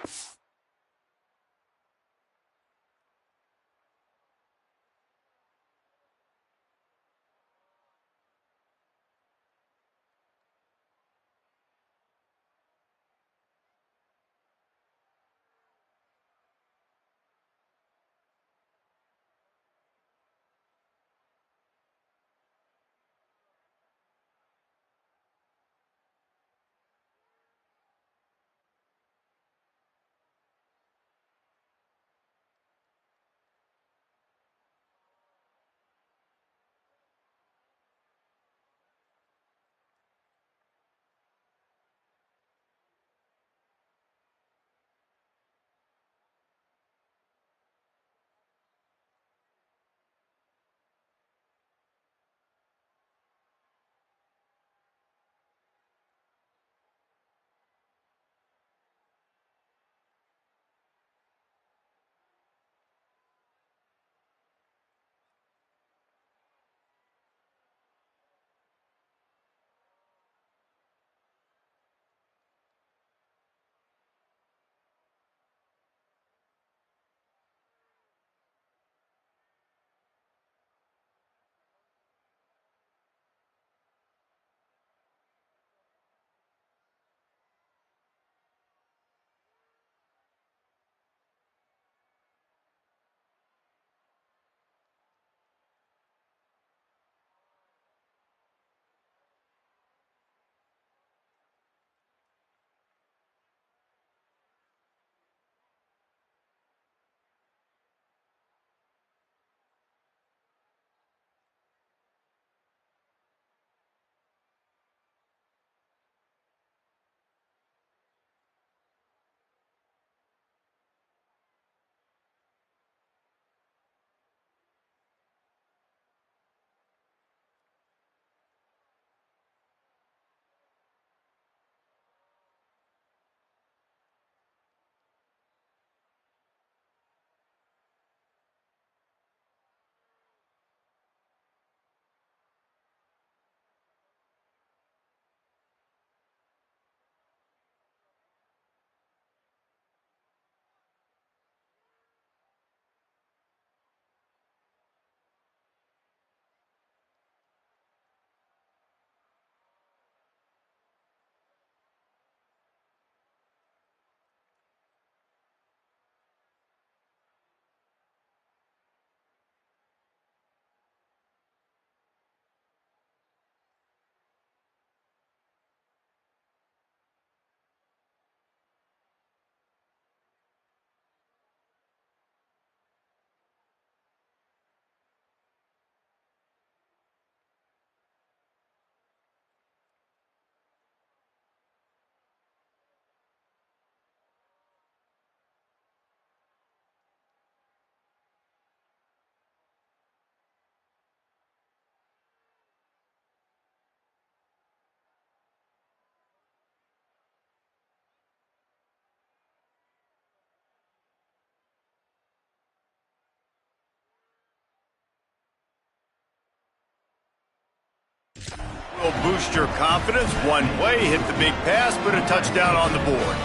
That'll boost your confidence. One play, hit the big pass, put a touchdown on the board.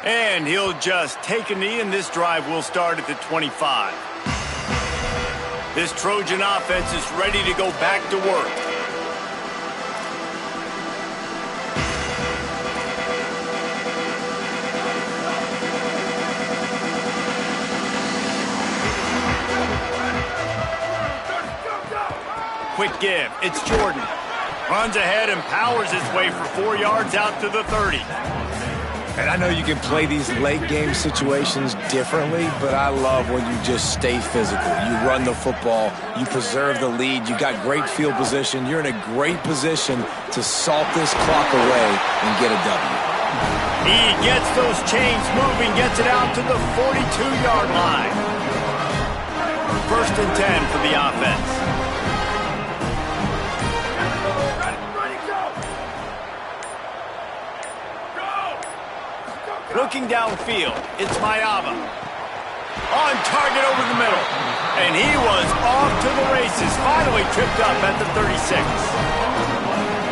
And he'll just take a knee, and this drive will start at the 25. This Trojan offense is ready to go back to work. Quick give. It's Jordan. Runs ahead and powers his way for 4 yards out to the 30. And I know you can play these late game situations differently, but I love when you just stay physical. You run the football, you preserve the lead, you got great field position. You're in a great position to salt this clock away and get a W. He gets those chains moving, gets it out to the 42-yard line. 1st and 10 for the offense. Looking downfield, it's Mayava. On target over the middle. And he was off to the races. Finally tripped up at the 36.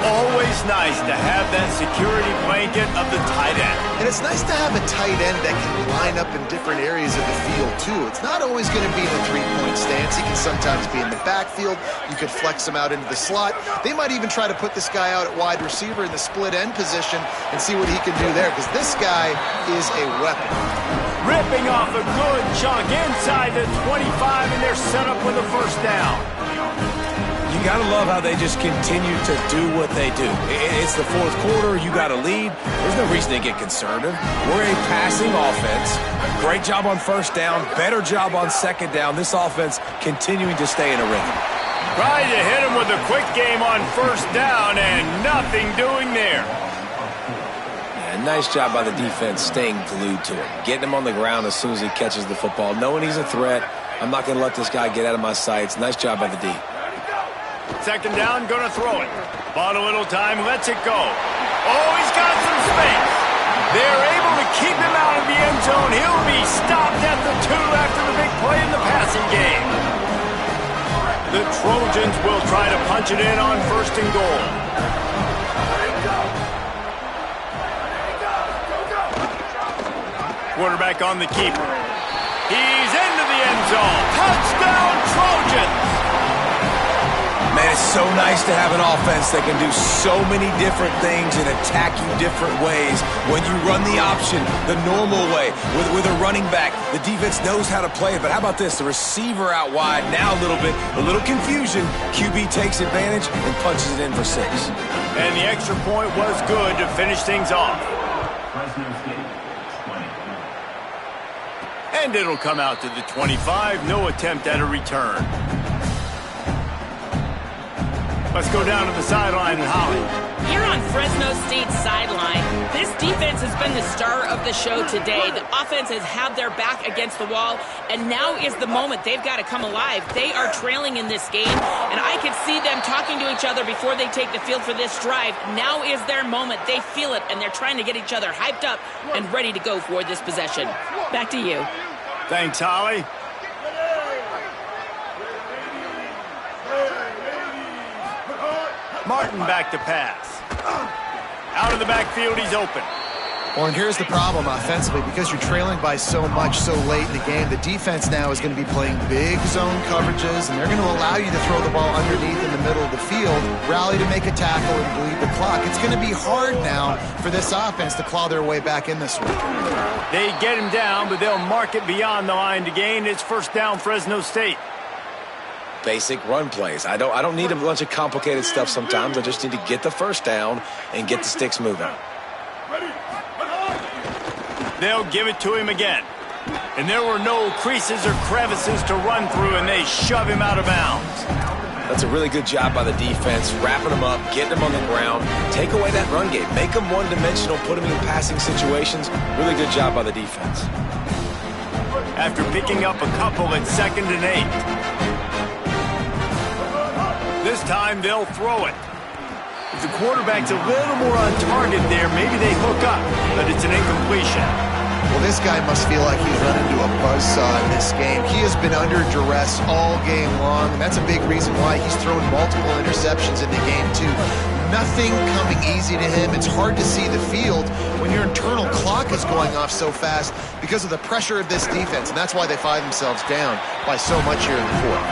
Always nice to have that security blanket of the tight end. And it's nice to have a tight end that can line up in different areas of the field, too. It's not always going to be in a three-point stance. He can sometimes be in the backfield. You could flex him out into the slot. They might even try to put this guy out at wide receiver in the split end position and see what he can do there, because this guy is a weapon. Ripping off a good chunk inside the 25, and they're set up with a 1st down. You got to love how they just continue to do what they do. It's the 4th quarter. You got a lead. There's no reason to get conservative. We're a passing offense. Great job on 1st down. Better job on 2nd down. This offense continuing to stay in a rhythm. Tried to hit him with a quick game on 1st down, and nothing doing there. Yeah, nice job by the defense staying glued to him. Getting him on the ground as soon as he catches the football. Knowing he's a threat. I'm not going to let this guy get out of my sights. Nice job by the D. 2nd down, gonna throw it. Bought a little time, lets it go. Oh, he's got some space. They're able to keep him out of the end zone. He'll be stopped at the 2 after the big play in the passing game. The Trojans will try to punch it in on 1st and goal. Quarterback on the keeper. He's into the end zone. Touchdown, Trojans! Man, it's so nice to have an offense that can do so many different things and attack you different ways. When you run the option the normal way with a running back, the defense knows how to play it. But how about this? The receiver out wide, now a little confusion. QB takes advantage and punches it in for 6. And the extra point was good to finish things off. And it'll come out to the 25. No attempt at a return. Let's go down to the sideline and Holly. Here on Fresno State's sideline, this defense has been the star of the show today. The offense has had their back against the wall, and now is the moment. They've got to come alive. They are trailing in this game, and I can see them talking to each other before they take the field for this drive. Now is their moment. They feel it, and they're trying to get each other hyped up and ready to go for this possession. Back to you. Thanks, Holly. Martin back to pass. Out of the backfield, he's open. Well, and here's the problem offensively. Because you're trailing by so much so late in the game, the defense now is going to be playing big zone coverages, and they're going to allow you to throw the ball underneath in the middle of the field, rally to make a tackle, and bleed the clock. It's going to be hard now for this offense to claw their way back in this one. They get him down, but they'll mark it beyond the line to gain. It's 1st down, Fresno State. Basic run plays. I don't need a bunch of complicated stuff sometimes. I just need to get the 1st down and get the sticks moving. They'll give it to him again. And there were no creases or crevices to run through, and they shove him out of bounds. That's a really good job by the defense, wrapping them up, getting them on the ground, take away that run game, make them one-dimensional, put them in passing situations. Really good job by the defense. After picking up a couple at 2nd and 8. This time they'll throw it. If the quarterback's a little more on target there, maybe they hook up, but it's an incompletion. Well, this guy must feel like he's run into a buzzsaw in this game. He has been under duress all game long, and that's a big reason why he's thrown multiple interceptions in the game, too. Nothing coming easy to him. It's hard to see the field when your internal clock is going off so fast because of the pressure of this defense, and that's why they find themselves down by so much here in the fourth.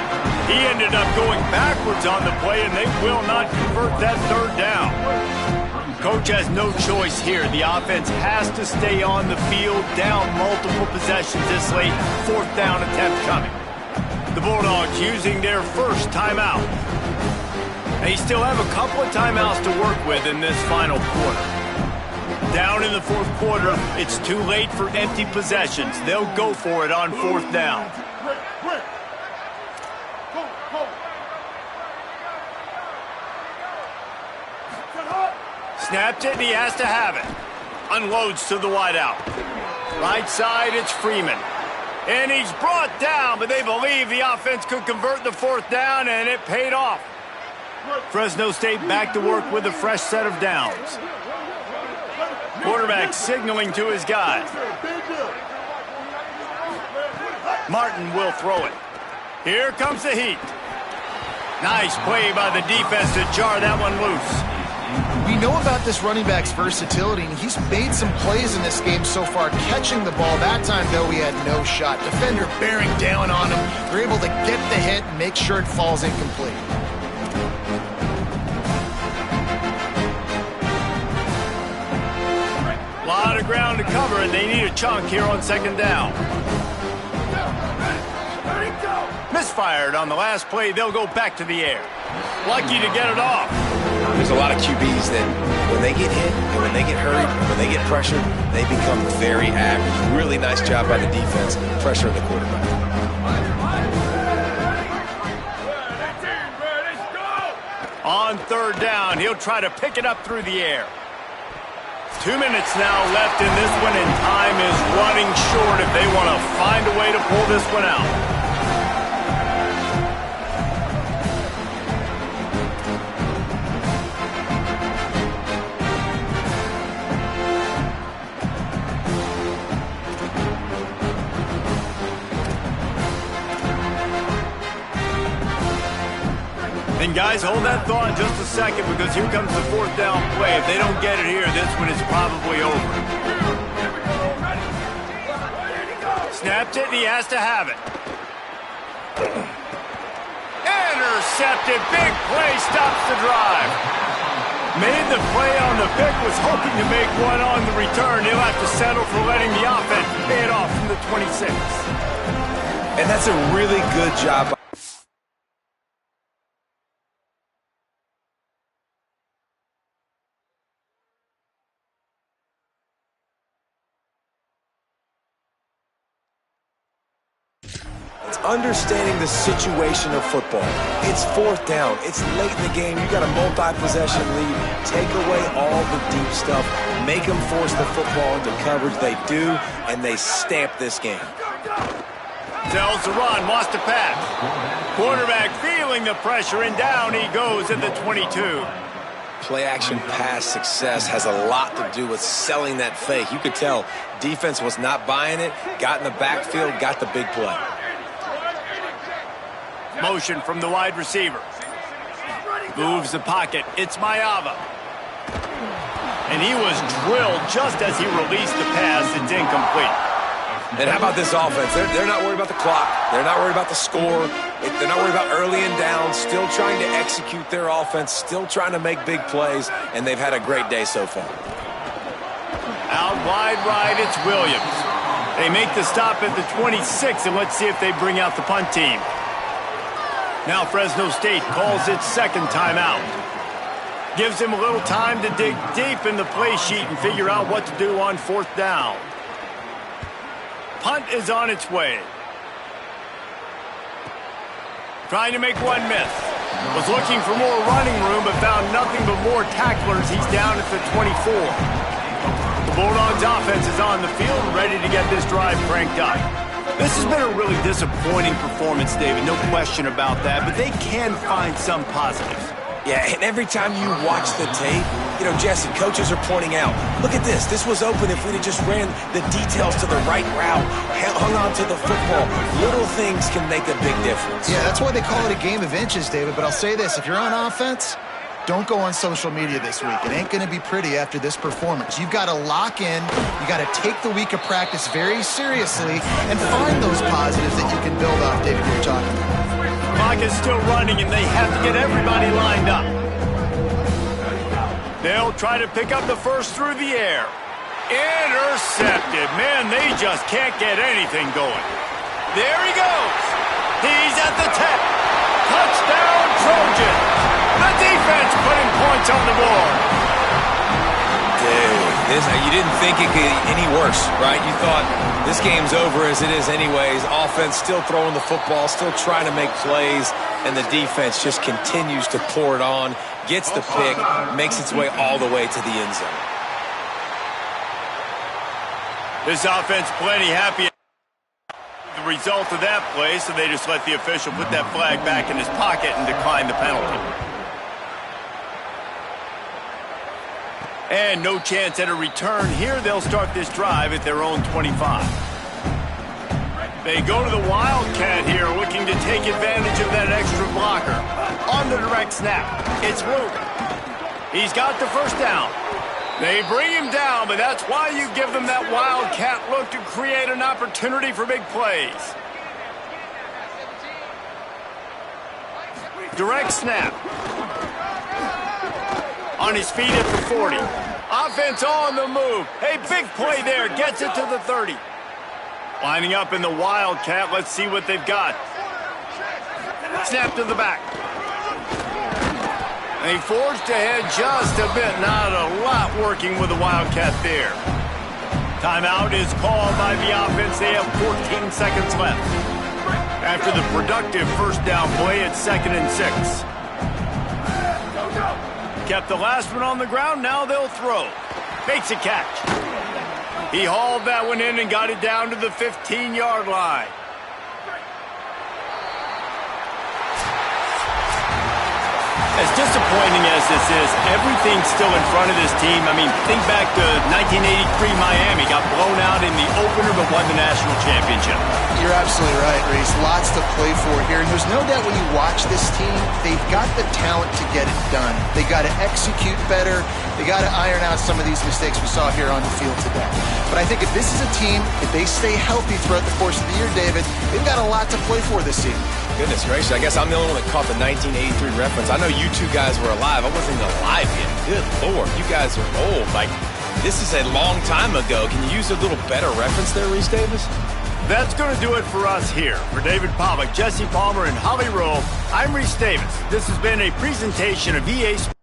He ended up going backwards on the play, and they will not convert that third down. Coach has no choice here. The offense has to stay on the field, down multiple possessions this late. Fourth down attempt coming. The Bulldogs using their first timeout. They still have a couple of timeouts to work with in this final quarter. Down in the fourth quarter, it's too late for empty possessions. They'll go for it on fourth down. Snapped it, and he has to have it. Unloads to the wideout. Right side, it's Freeman. And he's brought down, but they believe the offense could convert the fourth down, and it paid off. Fresno State back to work with a fresh set of downs. Quarterback signaling to his guys. Martin will throw it. Here comes the heat. Nice play by the defense to jar that one loose. We know about this running back's versatility, and he's made some plays in this game so far, catching the ball. That time, though, he had no shot. Defender bearing down on him. They're able to get the hit and make sure it falls incomplete. A lot of ground to cover, and they need a chunk here on second down. Misfired on the last play. They'll go back to the air. Lucky to get it off. There's a lot of QBs that when they get hit, and when they get hurried, and when they get pressured, they become very average. Really nice job by the defense, pressuring the quarterback. On third down, he'll try to pick it up through the air. 2 minutes now left in this one, and time is running short if they want to find a way to pull this one out. And guys, hold that thought just a second, because here comes the fourth down play. If they don't get it here, this one is probably over. Snapped it, and he has to have it. Intercepted. Big play stops the drive. Made the play on the pick, was hoping to make one on the return. He'll have to settle for letting the offense pay it off from the 26. And that's a really good job. Understanding the situation of football. It's fourth down. It's late in the game. You got a multi-possession lead. Take away all the deep stuff. Make them force the football into coverage. They do, and they stamp this game. Tells the run, wants to pass. Quarterback feeling the pressure, and down he goes at the 22. Play-action pass success has a lot to do with selling that fake. You could tell defense was not buying it, got in the backfield, got the big play. Motion from the wide receiver. Moves the pocket. It's Mayava. And he was drilled just as he released the pass. It's incomplete. And how about this offense? They're not worried about the clock. They're not worried about the score. They're not worried about early and down. Still trying to execute their offense. Still trying to make big plays. And they've had a great day so far. Out wide right, it's Williams. They make the stop at the 26, and let's see if they bring out the punt team. Now Fresno State calls its second timeout. Gives him a little time to dig deep in the play sheet and figure out what to do on fourth down. Punt is on its way. Trying to make one miss. Was looking for more running room, but found nothing but more tacklers. He's down at the 24. The Bulldogs offense is on the field, ready to get this drive cranked up. This has been a really disappointing performance, David, no question about that, but they can find some positives. Yeah, and every time you watch the tape, you know, Jesse, coaches are pointing out, look at this. This was open if we'd have just ran the details to the right route, hung on to the football. Little things can make a big difference. Yeah, that's why they call it a game of inches, David. But I'll say this, if you're on offense, don't go on social media this week. It ain't going to be pretty after this performance. You've got to lock in. You got to take the week of practice very seriously and find those positives that you can build off, David, you're talking about. Clock is still running, and they have to get everybody lined up. They'll try to pick up the first through the air. Intercepted. Man, they just can't get anything going. There he goes. He's at the 10. Touchdown, Trojans. The defense putting points on the board. Dude, you didn't think it could get any worse, right? You thought this game's over as it is anyways. Offense still throwing the football, still trying to make plays, and the defense just continues to pour it on, gets the pick, makes its way all the way to the end zone. This offense plenty happy with the result of that play, so they just let the official put that flag back in his pocket and decline the penalty. And no chance at a return here. They'll start this drive at their own 25. They go to the Wildcat here, looking to take advantage of that extra blocker. On the direct snap, it's Luke. He's got the first down. They bring him down, but that's why you give them that Wildcat look to create an opportunity for big plays. Direct snap. On his feet at the 40. Offense on the move. Hey, big play there. Gets it to the 30. Lining up in the Wildcat. Let's see what they've got. Snap to the back. They forged ahead just a bit. Not a lot working with the Wildcat there. Timeout is called by the offense. They have 14 seconds left. After the productive first down play, it's 2nd and 6. Kept the last one on the ground. Now they'll throw. Makes a catch. He hauled that one in and got it down to the 15-yard line. As disappointing as this is, everything's still in front of this team. I mean, think back to 1983 Miami. Got blown out in the opener but won the national championship. You're absolutely right, Reese. Lots to play for here. And there's no doubt when you watch this team, they've got the talent to get it done. They got to execute better. They got to iron out some of these mistakes we saw here on the field today. But I think if this is a team, if they stay healthy throughout the course of the year, David, they've got a lot to play for this season. Goodness gracious, I guess I'm the only one that caught the 1983 reference. I know you two guys were alive. I wasn't even alive yet. Good Lord, you guys are old. Like, this is a long time ago. Can you use a little better reference there, Reese Davis? That's going to do it for us here. For David Pollack, Jesse Palmer, and Holly Rowe, I'm Reese Davis. This has been a presentation of EA Sports.